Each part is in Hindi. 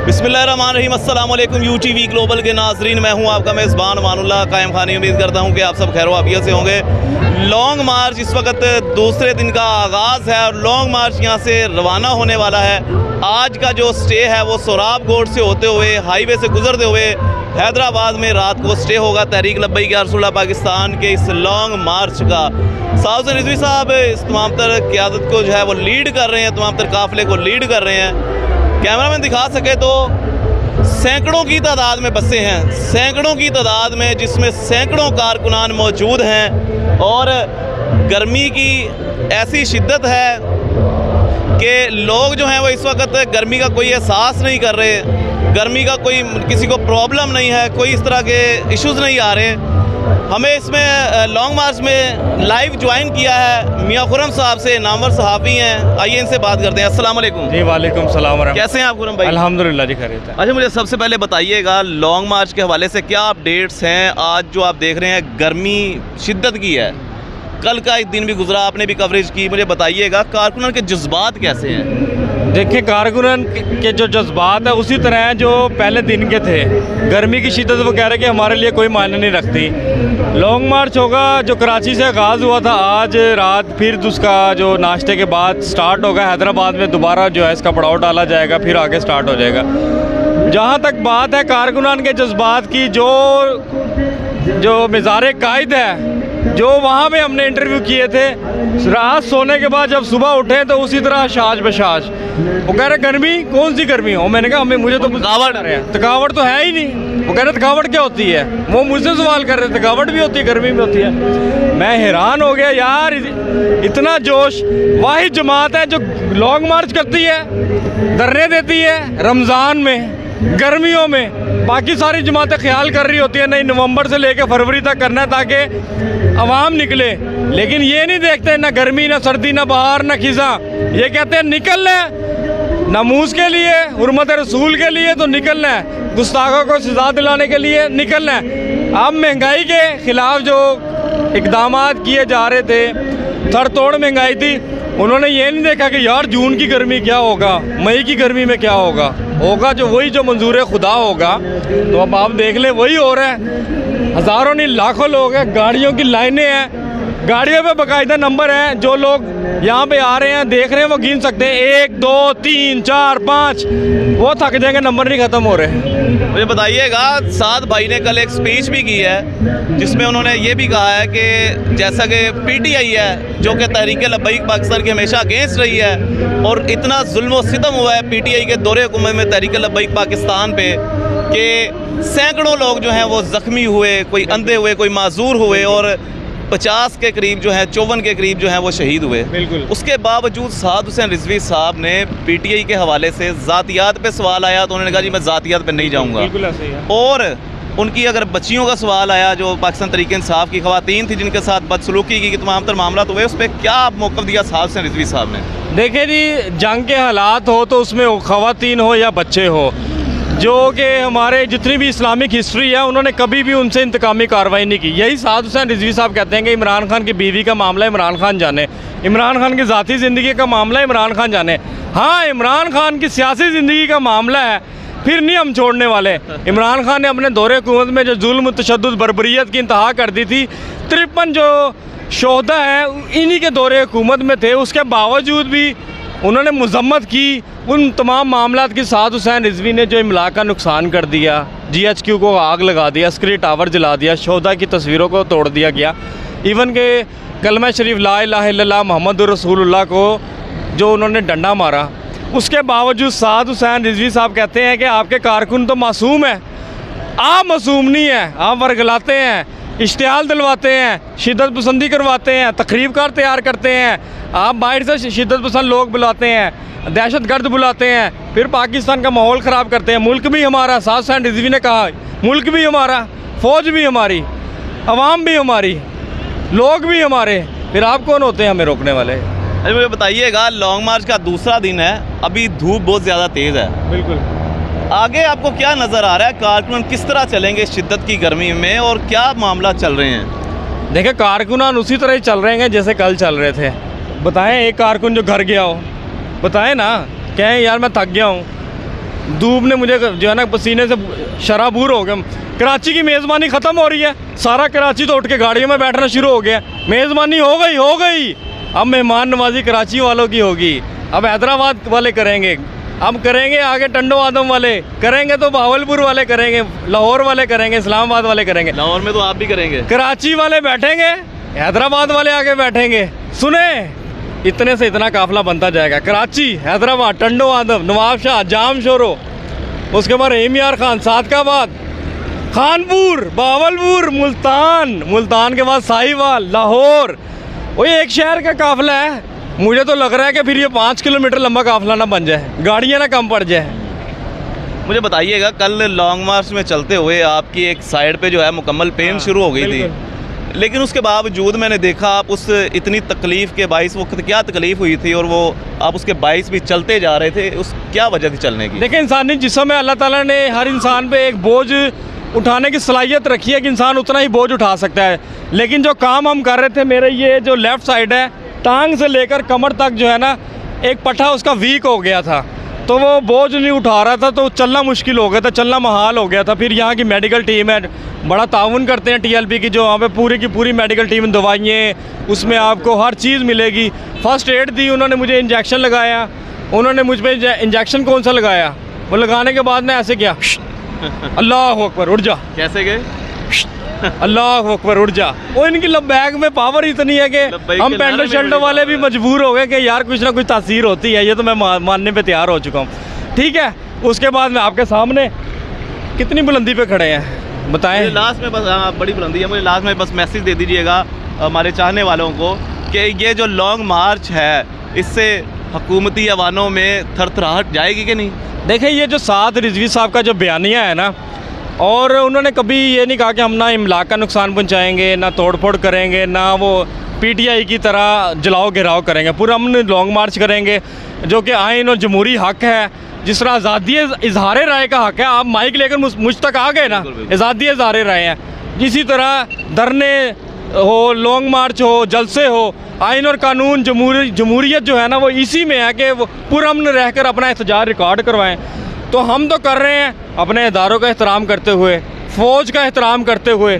बिस्मिल्लाहिर्रहमानिर्रहीम, अस्सलाम वालेकुम यूटीवी ग्लोबल के नाजरीन, मैं हूं आपका मेज़बान मानुल्लाह कायम खानी। उम्मीद करता हूं कि आप सब खैर वाफियत से होंगे। लॉन्ग मार्च इस वक्त दूसरे दिन का आगाज़ है और लॉन्ग मार्च यहां से रवाना होने वाला है। आज का जो स्टे है वो सोराब कोट से होते हुए हाईवे से गुजरते हुए हैदराबाद में रात को स्टे होगा तहरीक लब्बैक या रसूलुल्लाह पाकिस्तान के इस लॉन्ग मार्च का। साउथ रिजवी साहब इस तमाम तर क़यादत को जो है वो लीड कर रहे हैं, तमाम तर काफ़िले को लीड कर रहे हैं। कैमरा मैन दिखा सके तो सैकड़ों की तादाद में बसें हैं, सैकड़ों की तादाद में, जिसमें सैकड़ों कारकुनान मौजूद हैं। और गर्मी की ऐसी शिद्दत है कि लोग जो हैं वो इस वक्त गर्मी का कोई एहसास नहीं कर रहे, गर्मी का कोई किसी को प्रॉब्लम नहीं है, कोई इस तरह के इश्यूज़ नहीं आ रहे। हमें इसमें लॉन्ग मार्च में लाइव ज्वाइन किया है मियाँ खुरम साहब से, नामवर सहाफ़ी हैं। आइए इनसे बात करते हैं। अस्सलाम वालेकुम। जी वालेकुम सलाम। कैसे हैं आप खुरम भाई? अल्हम्दुलिल्लाह जी खैरियत है। अच्छा, मुझे सबसे पहले बताइएगा लॉन्ग मार्च के हवाले से क्या अपडेट्स हैं? आज जो आप देख रहे हैं गर्मी शिद्दत की है, कल का एक दिन भी गुजरा, आपने भी कवरेज की, मुझे बताइएगा कारकुनान के जज्बात कैसे हैं? देखिए, कारकुनान के जो जज्बात है उसी तरह हैं जो पहले दिन के थे। गर्मी की शिद्दत वो कह रहे हैं कि हमारे लिए कोई मायने नहीं रखती। लॉन्ग मार्च होगा जो कराची से आगाज़ हुआ था आज रात, फिर उसका जो नाश्ते के बाद स्टार्ट होगा हैदराबाद में, दोबारा जो है इसका पड़ाव डाला जाएगा, फिर आगे स्टार्ट हो जाएगा। जहाँ तक बात है कारकुनान के जज्बात की, जो मिज़ार कायद है, जो वहाँ पे हमने इंटरव्यू किए थे, रात सोने के बाद जब सुबह उठे तो उसी तरह शाज बशाज। वो कह रहे गर्मी कौन सी गर्मी हो? मैंने कहा मुझे तो थकावट तो है ही नहीं। वो कह रहे थकावट क्या होती है? वो मुझसे सवाल कर रहे, थकावट भी होती है, गर्मी भी होती है। मैं हैरान हो गया यार, इतना जोश। वाहिद जमात है जो लॉन्ग मार्च करती है, धरने देती है रमज़ान में, गर्मियों में। बाकी सारी जमातें ख्याल कर रही होती है नहीं नवंबर से लेकर फरवरी तक करना है ताकि अवाम निकले, लेकिन ये नहीं देखते ना गर्मी ना सर्दी ना बहार ना खिज़ा। ये कहते हैं निकलना है नमूज के लिए, हुर्मत रसूल के लिए तो निकलना है, गुस्ताखों को सजा दिलाने के लिए निकलना है। अब महंगाई के ख़िलाफ़ जो इक़दामात किए जा रहे थे, थर तोड़ महंगाई थी, उन्होंने ये नहीं देखा कि यार जून की गर्मी क्या होगा, मई की गर्मी में क्या होगा जो वही जो मंजूर खुदा होगा। तो अब आप देख लें वही हो रहा है। हज़ारों नहीं लाखों लोग हैं, गाड़ियों की लाइनें हैं, गाड़ियों पे बाकायदा नंबर हैं। जो लोग यहाँ पे आ रहे हैं देख रहे हैं वो गिन सकते हैं 1 2 3 4 5, वो थक जाएंगे, नंबर नहीं ख़त्म हो रहे हैं। मुझे बताइएगा, साद भाई ने कल एक स्पीच भी की है जिसमें उन्होंने ये भी कहा है कि जैसा कि PTI है जो कि तहरीक लब्बैक पाकिस्तान की हमेशा अगेंस्ट रही है और इतना जुल्म व सितम हुआ है PTI के दौरे हुकूमत में तहरीक लब्बैक पाकिस्तान पे कि सैकड़ों लोग जो हैं वो ज़ख्मी हुए, कोई अंधे हुए, कोई माजूर हुए और 50 के करीब जो है 54 के करीब जो है वो शहीद हुए। बिल्कुल। उसके बावजूद साद हुसैन रिजवी साहब ने PTI के हवाले से ज़ातियात पे सवाल आया तो उन्होंने कहा जी मैं ज़ातियात पे नहीं जाऊँगा। बिल्कुल ऐसे ही है। और उनकी अगर बच्चियों का सवाल आया, जो पाकिस्तान तहरीक इंसाफ की ख़वातीन थी जिनके साथ बदसलूकी की तमाम तर मामला हुए, उस पर क्या मौक़िफ़ दिया साद हुसैन रिजवी साहब ने? देखिए जी, जंग के हालात हो तो उसमें ख़वातीन हो या बच्चे हो, जो कि हमारे जितनी भी इस्लामिक हिस्ट्री है उन्होंने कभी भी उनसे इंतकामी कार्रवाई नहीं की। यही साद हुसैन रिजवी साहब कहते हैं कि इमरान खान की बीवी का मामला इमरान खान जाने, इमरान खान की ज़ाती ज़िंदगी का मामला इमरान खान जाने। हाँ, इमरान खान की सियासी ज़िंदगी का मामला है, फिर नहीं हम छोड़ने वाले। इमरान खान ने अपने दौरे हुकूमत में जो जुल्म तशद्दुद बर्बरियत की इंतहा कर दी थी, 53 जो शोहदा हैं इन्हीं के दौरे हुकूमत में थे, उसके बावजूद भी उन्होंने मजम्मत की उन तमाम मामलात की। साद हुसैन रिजवी ने जो इमलाक का नुकसान कर दिया, GHQ को आग लगा दिया, अस्करी टावर जला दिया, शोहदा की तस्वीरों को तोड़ दिया गया, इवन के कलमा शरीफ ला इलाहा इल्लल्लाह मुहम्मदुर रसूलुल्लाह को जो उन्होंने डंडा मारा, उसके बावजूद साद हुसैन रिजवी साहब कहते हैं कि आपके कारकुन तो मासूम है। आप मासूम नहीं हैं, आप वर्गलाते हैं, इश्तिहाल दिलवाते हैं, शिद्दत पसंदी करवाते हैं, तकरीबकार तैयार करते हैं, आप बाहर से शिद्दत पसंद लोग बुलाते हैं, दहशत गर्द बुलाते हैं, फिर पाकिस्तान का माहौल ख़राब करते हैं। मुल्क भी हमारा, साद हुसैन रिजवी ने कहा, मुल्क भी हमारा, फ़ौज भी हमारी, अवाम भी हमारी, लोग भी हमारे, फिर आप कौन होते हैं हमें रोकने वाले? अरे मुझे बताइएगा, लॉन्ग मार्च का दूसरा दिन है, अभी धूप बहुत ज़्यादा तेज़ है। बिल्कुल। आगे आपको क्या नज़र आ रहा है? कारकुनान किस तरह चलेंगे शिद्दत की गर्मी में और क्या मामला चल रहे हैं? देखिए, कारकुनान उसी तरह ही चल रहे हैं जैसे कल चल रहे थे। बताएं एक कारकुन जो घर गया हो, बताएं ना, कहें यार मैं थक गया हूँ, धूप ने मुझे जो है ना पसीने से शराबूर हो गया। कराची की मेज़बानी ख़त्म हो रही है, सारा कराची तो उठ के गाड़ियों में बैठना शुरू हो गया। मेज़बानी हो गई, अब मेहमान नवाजी कराची वालों की होगी, अब हैदराबाद वाले करेंगे, अब करेंगे आगे टंडो आदम वाले करेंगे, तो भावलपुर वाले करेंगे, लाहौर वाले करेंगे, इस्लामाबाद वाले करेंगे, लाहौर में तो आप भी करेंगे, कराची वाले बैठेंगे, हैदराबाद वाले आगे बैठेंगे। सुने, इतने से इतना काफिला बनता जाएगा। कराची, हैदराबाद, टंडो आदम, नवाबशाह, जाम शोरो, उसके बाद रहीम यार खान, सादकाबाद, खानपुर, बावलपुर, मुल्तान के बाद साहिवाल, लाहौर। वो एक शहर का काफिला है। मुझे तो लग रहा है कि फिर ये 5 किलोमीटर लंबा काफिला ना बन जाए, गाड़ियाँ ना कम पड़ जाए। मुझे बताइएगा, कल लॉन्ग मार्च में चलते हुए आपकी एक साइड पे जो है मुकम्मल पेन शुरू हो गई थी, लेकिन उसके बावजूद मैंने देखा आप उस इतनी तकलीफ़ के बाइस, वो क्या तकलीफ़ हुई थी और वो आप उसके बाइस भी चलते जा रहे थे, उस क्या वजह थी चलने की? देखिए, इंसानी जिस्म में अल्लाह ताला ने हर इंसान पे एक बोझ उठाने की सलाहियत रखी है कि इंसान उतना ही बोझ उठा सकता है। लेकिन जो काम हम कर रहे थे, मेरे ये जो लेफ़्ट साइड है, टांग से लेकर कमर तक जो है ना, एक पट्टा उसका वीक हो गया था, तो वो बोझ नहीं उठा रहा था, तो चलना मुश्किल हो गया था, चलना महाल हो गया था। फिर यहाँ की मेडिकल टीम है, बड़ा ताउन करते हैं TLP की, जो वहाँ पे पूरी की पूरी मेडिकल टीम, दवाइयाँ, उसमें आपको हर चीज़ मिलेगी। फर्स्ट एड दी उन्होंने, मुझे इंजेक्शन लगाया उन्होंने, मुझ पर इंजेक्शन कौन सा लगाया, वो लगाने के बाद ना ऐसे किया, अल्लाह अकबर, उठ जा। कैसे गए? अल्लाह अकबर, उठ जा। वो इनकी बैग में पावर इतनी है कि हम पेंटो शर्टों वाले भी मजबूर हो गए कि यार कुछ ना कुछ तासीर होती है, ये तो मैं मानने पे तैयार हो चुका हूँ। ठीक है, उसके बाद में आपके सामने कितनी बुलंदी पे खड़े हैं बताएं? लास्ट में बस, हाँ बड़ी बुलंदी है, मुझे लास्ट में बस मैसेज दे दीजिएगा हमारे चाहने वालों को कि ये जो लॉन्ग मार्च है, इससे हुकूमती अवानों में थरथराहट जाएगी कि नहीं? देखिए, ये जो साद रिजवी साहब का जो बयानिया है ना, और उन्होंने कभी ये नहीं कहा कि हम ना इमलाक का नुकसान पहुंचाएंगे, ना तोड़फोड़ करेंगे, ना वो PTI की तरह जलाओ गिराओ करेंगे, पूरा हम लॉन्ग मार्च करेंगे, जो कि आइन और जमहूरी हक़ है। जिस तरह आज़ादी इजहार राय का हक़ है, आप माइक लेकर मुझ तक आ गए ना, आज़ादी इजहार राय है, इसी तरह धरने हो, लॉन्ग मार्च हो, जलसे हो, आइन और कानून, जमहूरियत जो है ना, वो इसी में है कि वो पुरअमन रहकर अपना एहतजाज रिकॉर्ड करवाएं। तो हम तो कर रहे हैं अपने इदारों का एहतराम करते हुए, फ़ौज का एहतराम करते हुए,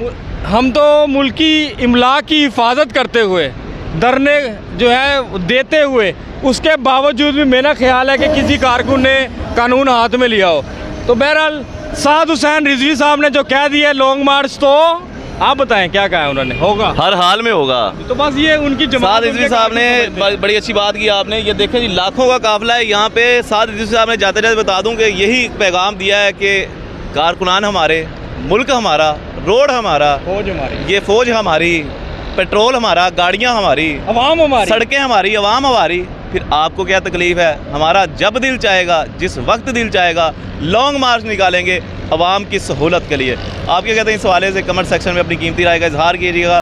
हम तो मुल्क की इमलाक की हिफाजत करते हुए, धरने जो है देते हुए, उसके बावजूद भी मेरा ख्याल है कि किसी कारकुन ने कानून हाथ में लिया हो। तो बहरहाल साद हुसैन रिजवी साहब ने जो कह दिया लॉन्ग मार्च, तो आप बताएं क्या कहा है उन्होंने? होगा, हर हाल में होगा। तो बस ये उनकी साद रिजवी साहब ने बड़ी अच्छी बात की आपने। ये देखें जी, लाखों का काफिला है यहाँ पे। साद रिजवी साहब ने जाते जाते बता दूं कि यही पैगाम दिया है कि कारकुनान हमारे, मुल्क हमारा, रोड हमारा, फौज हमारी, ये फौज हमारी, पेट्रोल हमारा, गाड़ियाँ हमारी, अवाम हमारी, सड़कें हमारी, अवाम हमारी। फिर आपको क्या तकलीफ़ है? हमारा जब दिल चाहेगा, जिस वक्त दिल चाहेगा, लॉन्ग मार्च निकालेंगे अवाम की सहूलत के लिए। आप क्या कहते हैं इस हवाले से? कमेंट सेक्शन में अपनी कीमती राय का इजहार कीजिएगा।